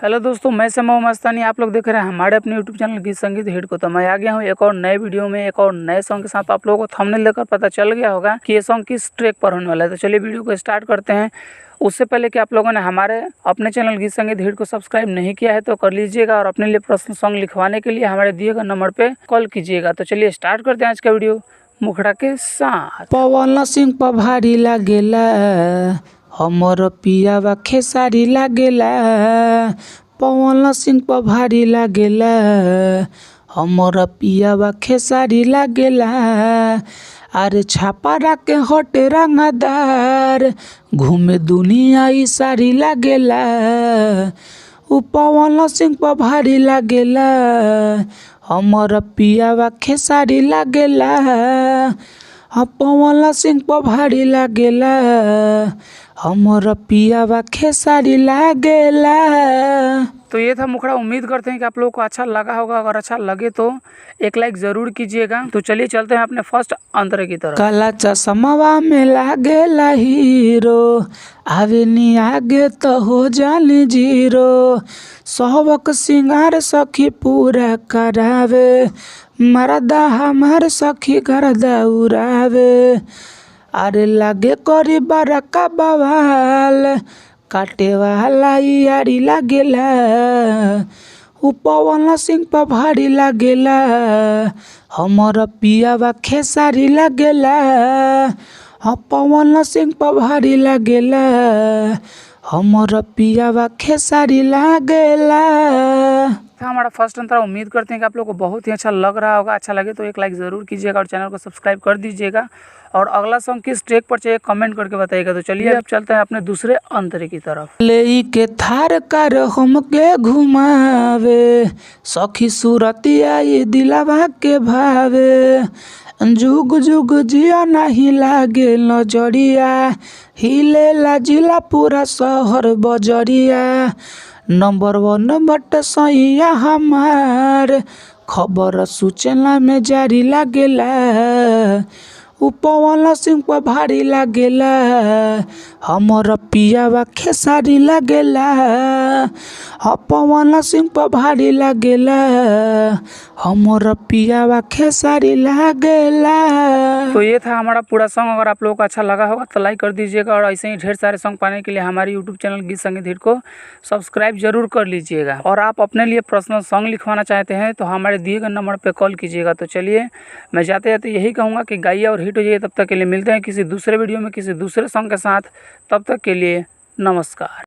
Hello दोस्तों, मैं समय मस्तानी। आप लोग देख रहे हैं हमारे अपने यूट्यूब चैनल गीत संगीत हिट को। तो मैं आ गया हूँ एक और नए वीडियो में, एक और नए सॉन्ग के साथ। आप लोगों को थंबनेल देखकर पता चल गया होगा कि ये सॉन्ग किस ट्रैक पर होने वाला है। तो चलिए वीडियो को स्टार्ट करते हैं। उससे पहले कि आप लोगों ने हमारे अपने चैनल गीत संगीत हिट को सब्सक्राइब नहीं किया है तो कर लीजिएगा, और अपने लिए पर्सनल सॉन्ग लिखवाने के लिए हमारे दिए गए नंबर पर कॉल कीजिएगा। तो चलिए स्टार्ट करते हैं आज का वीडियो मुखड़ा के साथ। पवन सिंह पर भारी लागेला, हमर पियावा खेसारी लागेला। पवन सिंह पर भारी लागेला, हमर पियावा खेसारी लागेला। अरे छापा के हटे रंगदार, घूमे दुनिया ई सारी लागेला। उ पवन सिंह पर भारी लागेला, हमर पियावा खेसारी लागेला। पवन सिंह पर भारी लागेला, हमर पियावा खेसारी लागेला। तो ये था मुखड़ा। उम्मीद करते हैं कि आप लोगों को अच्छा लगा होगा। अगर अच्छा लगे तो एक लाइक जरूर कीजिएगा। तो चलिए चलते हैं अपने फर्स्ट अंतरे की तरफ। काला चश्मा में लागेला हीरो, आवे नी आगे तो हो जानी जीरो। सबक सिंगार सखी पूरा करावे, मरदा हमार सखी गर्दा उड़ावे। अरे लागे करी बड़का बवाल, काटे वाला यारी लागेला। उ पवन सिंह पर भारी लागेला, हमर पियावा खेसारी लागेला। पवन सिंह पर भारी लागेला, हमर पियावा खेसारी लागेला। हमारा फर्स्ट अंतरा। उम्मीद करते हैं कि आप लोगों को बहुत ही अच्छा लग रहा होगा। अच्छा लगे तो एक लाइक ज़रूर कीजिएगा और चैनल को सब्सक्राइब कर दीजिएगा। और अगला सॉन्ग किस ट्रैक पर चाहिए कमेंट करके बताइएगा। तो चलिए अब चलते हैं अपने दूसरे अंतरे की तरफ। ले के थार कर हमके घुमावे, सखी सूरतिया ये दिलावा के भावे। जुग जुग जिया नहीं लागे नजरिया, हिले ला जिला पूरा शहर बजरिया। नंबर 1 बट सैया हमार, खबर सूचना में जारी लागेला। उ पवन सिंह पर भारी लागेला, हमर पियावा खेसारी लागेला। पवन सिंह पर भारी लागेला, हमर पियावा खेसारी लागेला। तो ये था हमारा पूरा सॉन्ग। अगर आप लोगों को अच्छा लगा होगा तो लाइक कर दीजिएगा, और ऐसे ही ढेर सारे सॉन्ग पाने के लिए हमारे यूट्यूब चैनल गीत संगीत हिट को सब्सक्राइब जरूर कर लीजिएगा। और आप अपने लिए पर्सनल सॉन्ग लिखवाना चाहते हैं तो हमारे दिए गए नंबर पर कॉल कीजिएगा। तो चलिए मैं जाते जाते यही कहूँगा कि गाइए और हिट हो जाइए। तब तक के लिए मिलते हैं किसी दूसरे वीडियो में किसी दूसरे सॉन्ग के साथ। तब तक के लिए नमस्कार।